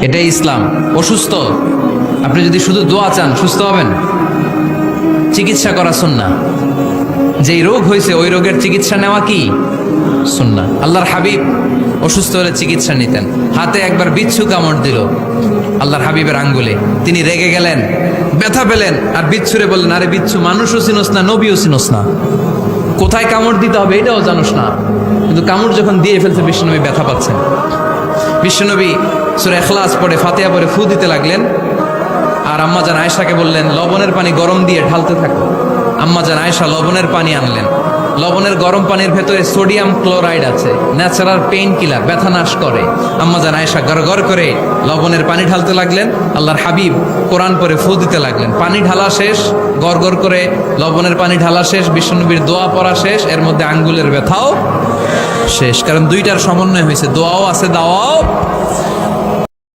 এটাই ইসলাম। অসুস্থ, আপনি যদি শুধু দোয়া চান সুস্থ হবেন। চিকিৎসা করা সুন্নাহ। যেই রোগ হয়েছে ওই রোগের চিকিৎসা নেওয়া কি সুন্নাহ। আল্লাহর হাবিব অসুস্থ হলে চিকিৎসা নিতেন। হাতে একবার বিচ্ছু কামড় দিল আল্লাহর হাবিবের আঙ্গুলে, তিনি রেগে গেলেন, ব্যথা পেলেন, আর বিচ্ছুরে বললেন, আরে বিচ্ছু, মানুষও চিনোস না, নবীও চিনোস না, কোথায় কামড় দিতে হবে এটাও জানোস না। কিন্তু কামড় যখন দিয়ে ফেলছে বিশ্বনবী ব্যথা পাচ্ছেন। বিশ্বনবী সূরা ইখলাস পড়ে ফাতিহা পড়ে ফু দিতে লাগলেন, আর আম্মাজান আয়েশাকে বললেন লবণের পানি গরম দিয়ে ঢালতে থাকো। আম্মাজান আয়েশা লবণের পানি আনলেন। লবণের গরম পানির ভেতরে সোডিয়াম ক্লোরাইড আছে, ন্যাচারাল পেইন কিলার, ব্যথা নাশ করে। আম্মাজান আয়েশা গড় করে লবণের পানি ঢালতে লাগলেন। আল্লাহর হাবিব কোরআন পরে ফু দিতে লাগলেন। পানি ঢালা শেষ, গড় করে লবণের পানি ঢালা শেষ, বিশ্বনবীর দোয়া পড়া শেষ, এর মধ্যে আঙ্গুলের ব্যথাও শেষ। কারণ দুইটার সমন্বয় হয়েছে, দোয়াও আছে, দাওয়াও